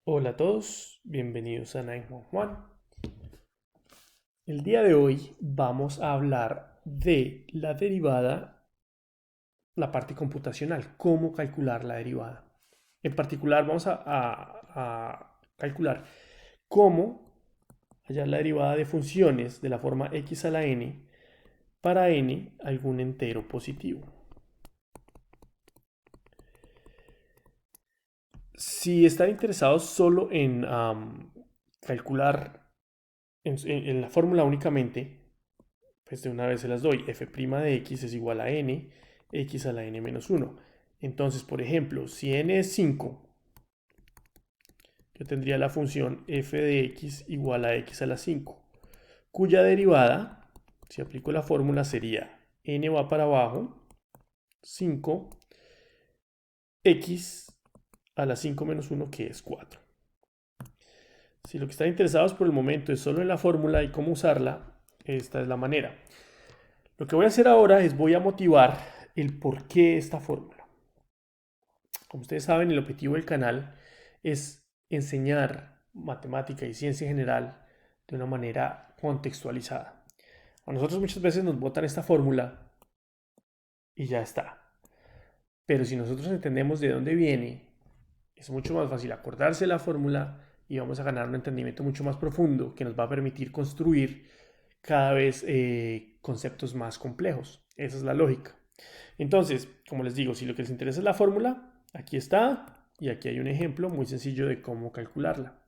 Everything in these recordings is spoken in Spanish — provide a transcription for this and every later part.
Hola a todos, bienvenidos a 911. El día de hoy vamos a hablar de la derivada, la parte computacional, cómo calcular la derivada. En particular vamos a calcular cómo hallar la derivada de funciones de la forma x a la n para n algún entero positivo. Si están interesados solo en calcular en la fórmula únicamente, pues de una vez se las doy. F' de x es igual a n, x a la n menos 1. Entonces, por ejemplo, si n es 5, yo tendría la función f de x igual a x a la 5, cuya derivada, si aplico la fórmula, sería n va para abajo, 5, x a la 5 menos 1, que es 4. Si lo que están interesados por el momento es solo en la fórmula y cómo usarla, esta es la manera. Lo que voy a hacer ahora es voy a motivar el por qué esta fórmula. Como ustedes saben, el objetivo del canal es enseñar matemática y ciencia en general de una manera contextualizada. A nosotros muchas veces nos botan esta fórmula y ya está. Pero si nosotros entendemos de dónde viene, es mucho más fácil acordarse la fórmula y vamos a ganar un entendimiento mucho más profundo que nos va a permitir construir cada vez conceptos más complejos. Esa es la lógica. Entonces, como les digo, si lo que les interesa es la fórmula, aquí está y aquí hay un ejemplo muy sencillo de cómo calcularla.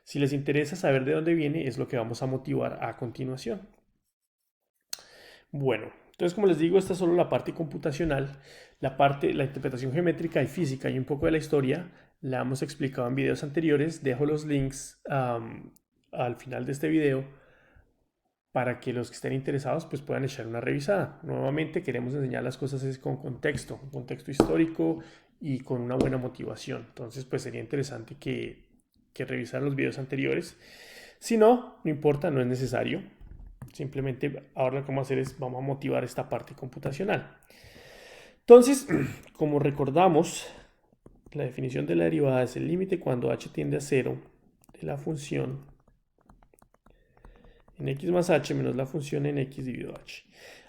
Si les interesa saber de dónde viene, es lo que vamos a motivar a continuación. Bueno, entonces como les digo, esta es solo la parte computacional. La interpretación geométrica y física y un poco de la historia la hemos explicado en videos anteriores. Dejo los links al final de este video para que los que estén interesados pues puedan echar una revisada. Nuevamente queremos enseñar las cosas es con contexto, un contexto histórico y con una buena motivación. Entonces pues sería interesante que revisaran los videos anteriores. Si no, no importa, no es necesario. Simplemente ahora lo que vamos a hacer es vamos a motivar esta parte computacional. Entonces, como recordamos, la definición de la derivada es el límite cuando h tiende a 0 de la función en x más h menos la función en x dividido h.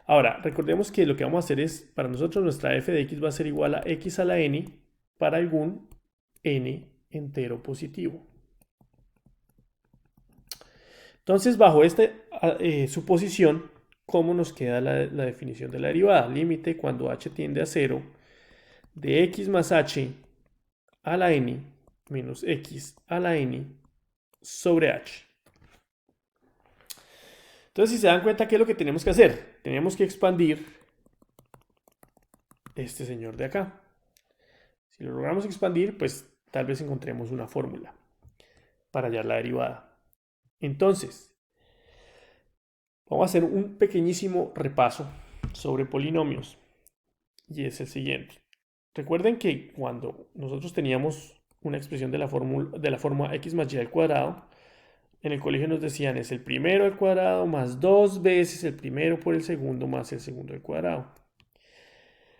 Ahora, recordemos que lo que vamos a hacer es, para nosotros nuestra f de x va a ser igual a x a la n para algún n entero positivo. Entonces, bajo esta suposición, ¿cómo nos queda la definición de la derivada? Límite cuando h tiende a 0 de x más h a la n menos x a la n sobre h. Entonces, si se dan cuenta, ¿qué es lo que tenemos que hacer? Tenemos que expandir este señor de acá. Si lo logramos expandir, pues tal vez encontremos una fórmula para hallar la derivada. Entonces, vamos a hacer un pequeñísimo repaso sobre polinomios. Y es el siguiente. Recuerden que cuando nosotros teníamos una expresión de la forma x más y al cuadrado, en el colegio nos decían es el primero al cuadrado más dos veces el primero por el segundo más el segundo al cuadrado.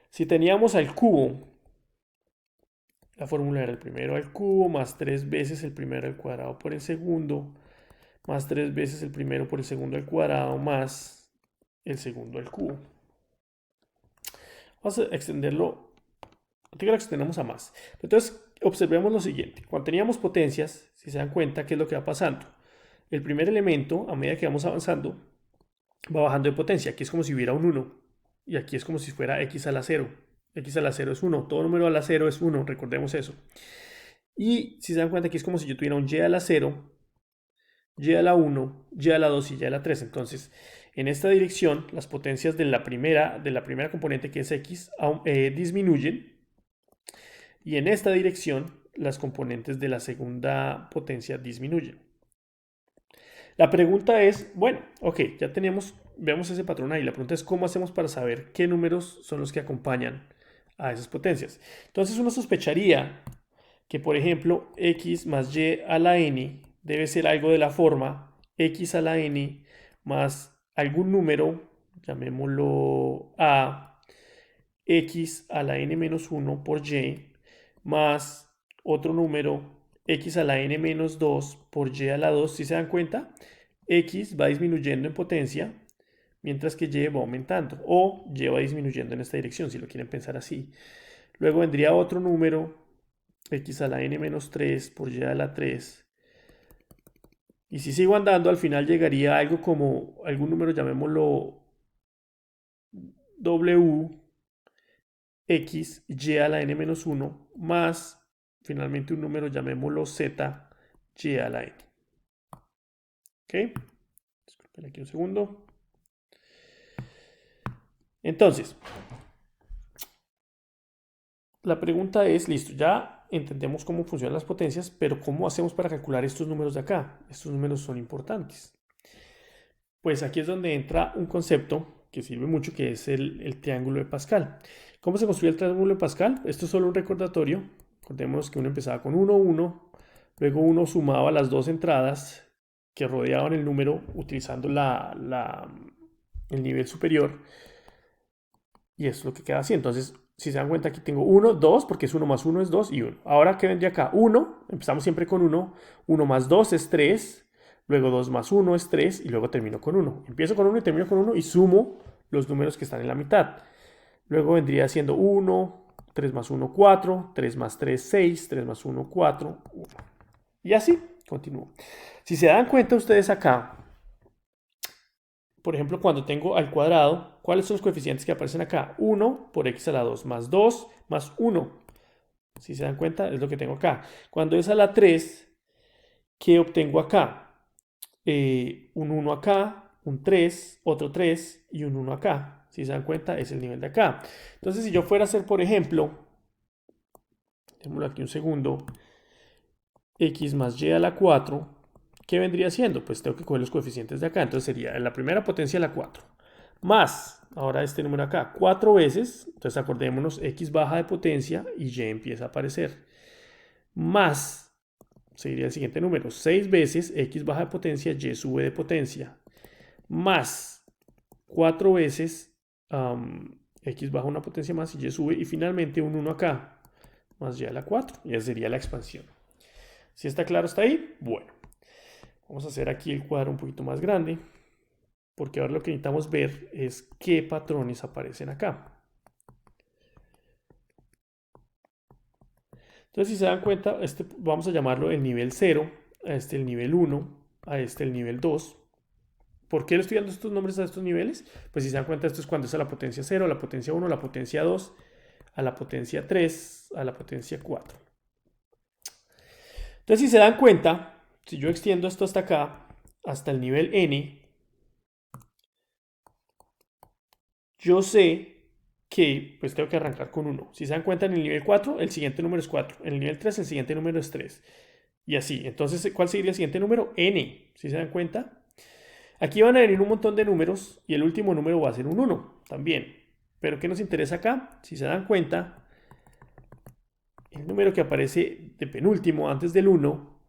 Si teníamos al cubo, la fórmula era el primero al cubo más tres veces el primero al cuadrado por el segundo más tres veces el primero por el segundo al cuadrado más el segundo al cubo. Vamos a extenderlo, que lo extendemos a más. Entonces, observemos lo siguiente. Cuando teníamos potencias, si se dan cuenta, ¿qué es lo que va pasando? El primer elemento, a medida que vamos avanzando, va bajando de potencia. Aquí es como si hubiera un 1. Y aquí es como si fuera x a la 0. X a la 0 es 1. Todo número a la 0 es 1. Recordemos eso. Y si se dan cuenta, aquí es como si yo tuviera un y a la 0, y a la 1, y a la 2 y y a la 3. Entonces, en esta dirección, las potencias de la primera componente, que es x, disminuyen. Y en esta dirección, las componentes de la segunda potencia disminuyen. La pregunta es, bueno, ok, ya vemos ese patrón ahí. La pregunta es cómo hacemos para saber qué números son los que acompañan a esas potencias. Entonces uno sospecharía que, por ejemplo, x más y a la n debe ser algo de la forma x a la n más algún número, llamémoslo a, x a la n menos 1 por y, más otro número x a la n menos 2 por y a la 2, si se dan cuenta, x va disminuyendo en potencia, mientras que y va aumentando, o y va disminuyendo en esta dirección, si lo quieren pensar así. Luego vendría otro número, x a la n menos 3 por y a la 3. Y si sigo andando, al final llegaría a algo como, algún número, llamémoslo w, x, y a la n menos 1, más finalmente un número, llamémoslo z, y a la n. ¿Ok? Disculpen aquí un segundo. Entonces, la pregunta es, listo, ya entendemos cómo funcionan las potencias, pero ¿cómo hacemos para calcular estos números de acá? Estos números son importantes. Pues aquí es donde entra un concepto que sirve mucho, que es el triángulo de Pascal. ¿Cómo se construye el triángulo de Pascal? Esto es solo un recordatorio. Recordemos que uno empezaba con 1, 1, luego uno sumaba las dos entradas que rodeaban el número utilizando el nivel superior, y eso es lo que queda así. Entonces, si se dan cuenta, aquí tengo 1, 2, porque es 1 más 1 es 2 y 1. Ahora, ¿qué vendría acá? 1, empezamos siempre con 1, 1 más 2 es 3, luego 2 más 1 es 3 y luego termino con 1. Empiezo con 1 y termino con 1 y sumo los números que están en la mitad. Luego vendría siendo 1, 3 más 1, 4, 3 más 3, 6, 3 más 1, 4, 1. Y así, continúo. Si se dan cuenta ustedes acá, por ejemplo, cuando tengo al cuadrado, ¿cuáles son los coeficientes que aparecen acá? 1 por x a la 2 más 2 más 1. Si se dan cuenta, es lo que tengo acá. Cuando es a la 3, ¿qué obtengo acá? Un 1 acá, un 3, otro 3 y un 1 acá. Si se dan cuenta, es el nivel de acá. Entonces, si yo fuera a hacer, por ejemplo, démoslo aquí un segundo, x más y a la 4, ¿qué vendría siendo? Pues tengo que coger los coeficientes de acá. Entonces sería en la primera potencia la 4. Más, ahora este número acá, 4 veces. Entonces acordémonos, x baja de potencia y y empieza a aparecer. Más, seguiría el siguiente número, 6 veces x baja de potencia, y sube de potencia. Más 4 veces x baja una potencia más y y sube. Y finalmente un 1 acá, más y a la 4. Y esa sería la expansión. ¿Sí está claro hasta ahí? Bueno, vamos a hacer aquí el cuadro un poquito más grande, porque ahora lo que necesitamos ver es qué patrones aparecen acá. Entonces, si se dan cuenta, vamos a llamarlo el nivel 0, a este el nivel 1, a este el nivel 2. ¿Por qué le estoy dando estos nombres a estos niveles? Pues si se dan cuenta, esto es cuando es a la potencia 0, a la potencia 1, a la potencia 2, a la potencia 3, a la potencia 4. Entonces, si se dan cuenta, si yo extiendo esto hasta acá, hasta el nivel n, yo sé que pues tengo que arrancar con 1. Si se dan cuenta, en el nivel 4, el siguiente número es 4. En el nivel 3, el siguiente número es 3. Y así. Entonces, ¿cuál sería el siguiente número? N. Si se dan cuenta. Aquí van a venir un montón de números y el último número va a ser un 1 también. Pero ¿qué nos interesa acá? Si se dan cuenta, el número que aparece de penúltimo antes del 1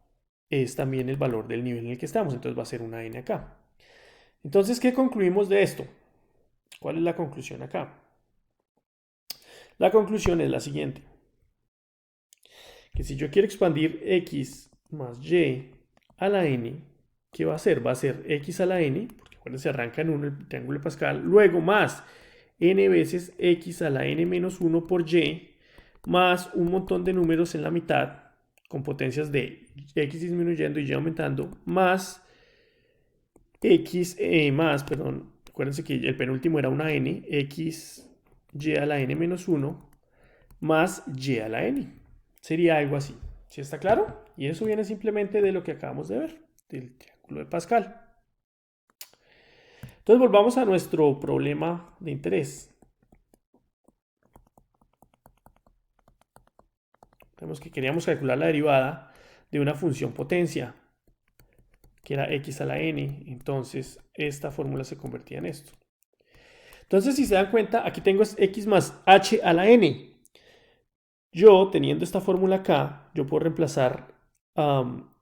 es también el valor del nivel en el que estamos. Entonces va a ser una n acá. Entonces, ¿qué concluimos de esto? ¿Cuál es la conclusión acá? La conclusión es la siguiente. Que si yo quiero expandir x más y a la n, ¿qué va a hacer? Va a ser x a la n, porque acuérdense, arranca en 1 el triángulo de Pascal, luego más n veces x a la n menos 1 por y, más un montón de números en la mitad, con potencias de x disminuyendo y y aumentando, más x más, perdón, acuérdense que el penúltimo era una n, x y a la n menos 1, más y a la n. Sería algo así. ¿Sí está claro? Y eso viene simplemente de lo que acabamos de ver, del triángulo de Pascal. Entonces volvamos a nuestro problema de interés. Tenemos que queríamos calcular la derivada de una función potencia, que era x a la n. Entonces esta fórmula se convertía en esto. Entonces, si se dan cuenta, aquí tengo x más h a la n. Yo, teniendo esta fórmula acá, yo puedo reemplazar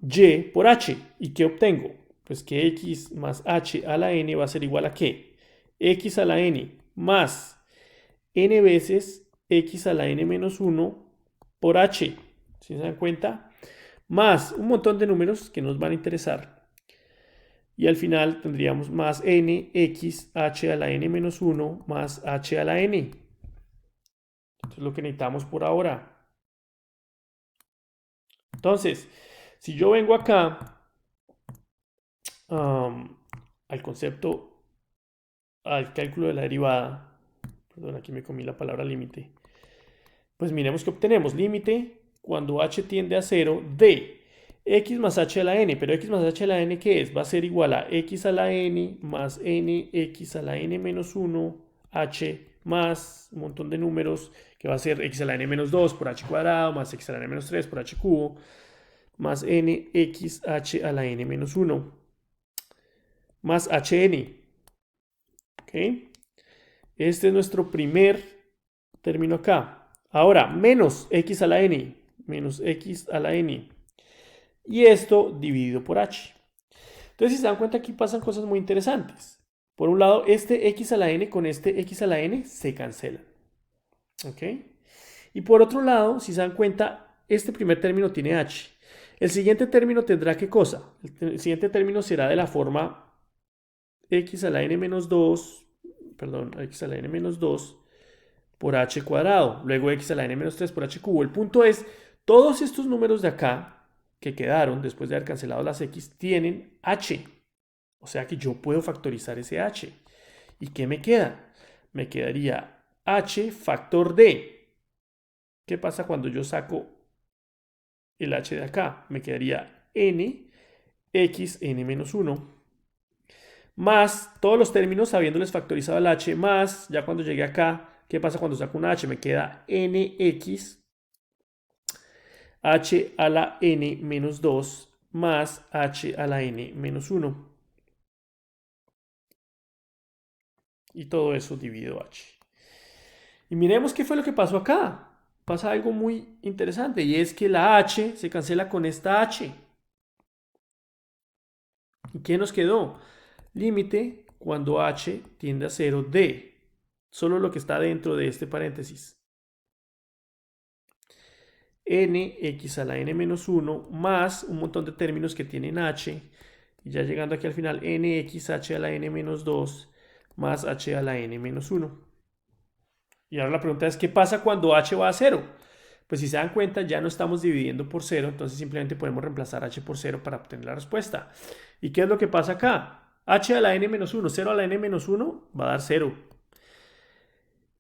y por h. ¿Y qué obtengo? Pues que x más h a la n va a ser igual a ¿qué? X a la n más n veces x a la n menos 1 por h. ¿Sí se dan cuenta? más un montón de números que nos van a interesar. Y al final tendríamos más n x h a la n menos 1 más h a la n. Esto es lo que necesitamos por ahora. Entonces, si yo vengo acá al concepto, al cálculo de la derivada, perdón, aquí me comí la palabra límite, pues miremos que obtenemos límite cuando h tiende a 0 de x más h a la n, pero x más h a la n, ¿qué es? Va a ser igual a x a la n más n x a la n menos 1 h más un montón de números que va a ser x a la n menos 2 por h cuadrado más x a la n menos 3 por h cubo más n x h a la n menos 1 más hn. ¿Ok? Este es nuestro primer término acá. Ahora, menos x a la n, menos x a la n. Y esto dividido por h. Entonces, si se dan cuenta, aquí pasan cosas muy interesantes. Por un lado, este x a la n con este x a la n se cancelan. ¿Ok? Y por otro lado, si se dan cuenta, este primer término tiene h. El siguiente término tendrá ¿qué cosa? El siguiente término será de la forma x a la n menos 2, perdón, x a la n menos 2 por h cuadrado. Luego x a la n menos 3 por h cubo. El punto es, todos estos números de acá que quedaron después de haber cancelado las x tienen h. O sea que yo puedo factorizar ese h. ¿Y qué me queda? Me quedaría h factor d. ¿Qué pasa cuando yo saco el h de acá? Me quedaría n x n menos 1 más todos los términos habiéndoles factorizado el h más, ya cuando llegué acá, ¿qué pasa cuando saco un h? Me queda nx h a la n menos 2 más h a la n menos 1. Y todo eso dividido h. Y miremos qué fue lo que pasó acá. Pasa algo muy interesante y es que la h se cancela con esta h. ¿Y qué nos quedó? Límite cuando h tiende a 0 de solo lo que está dentro de este paréntesis. Nx a la n menos 1 más un montón de términos que tienen h. Y ya llegando aquí al final, nxh a la n menos 2 más h a la n menos 1. Y ahora la pregunta es, ¿qué pasa cuando h va a 0? Pues si se dan cuenta, ya no estamos dividiendo por 0, entonces simplemente podemos reemplazar h por 0 para obtener la respuesta. ¿Y qué es lo que pasa acá? H a la n menos 1, 0 a la n menos 1 va a dar 0.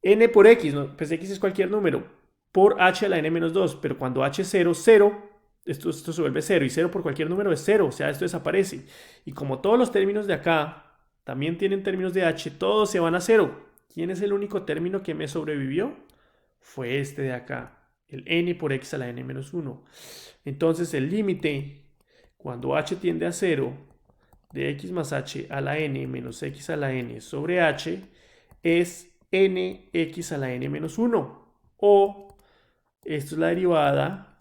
N por x, ¿no? Pues x es cualquier número, por h a la n menos 2, pero cuando h es 0, 0, esto se vuelve 0, y 0 por cualquier número es 0, o sea, esto desaparece. Y como todos los términos de acá también tienen términos de h, todos se van a 0. ¿Quién es el único término que me sobrevivió? Fue este de acá, el n por x a la n menos 1. Entonces el límite, cuando h tiende a 0, de x más h a la n menos x a la n sobre h, es nx a la n menos 1. O, esto es la derivada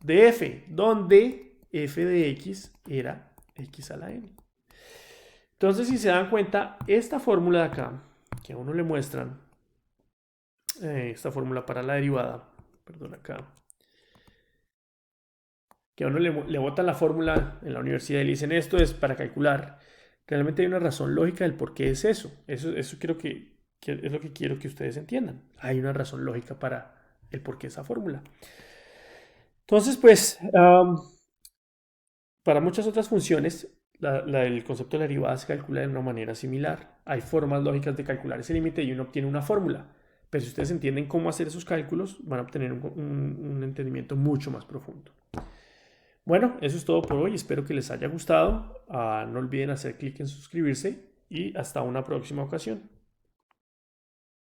de f, donde f de x era x a la n. Entonces, si se dan cuenta, esta fórmula de acá, que a uno le muestran, esta fórmula para la derivada, perdón acá, que a uno le botan la fórmula en la universidad y le dicen esto es para calcular, realmente hay una razón lógica del por qué es eso. Eso creo que es lo que quiero que ustedes entiendan. Hay una razón lógica para el por qué esa fórmula. Entonces, pues, para muchas otras funciones, el concepto de la derivada se calcula de una manera similar. Hay formas lógicas de calcular ese límite y uno obtiene una fórmula. Pero si ustedes entienden cómo hacer esos cálculos, van a obtener un entendimiento mucho más profundo. Bueno, eso es todo por hoy. Espero que les haya gustado. No olviden hacer clic en suscribirse y hasta una próxima ocasión.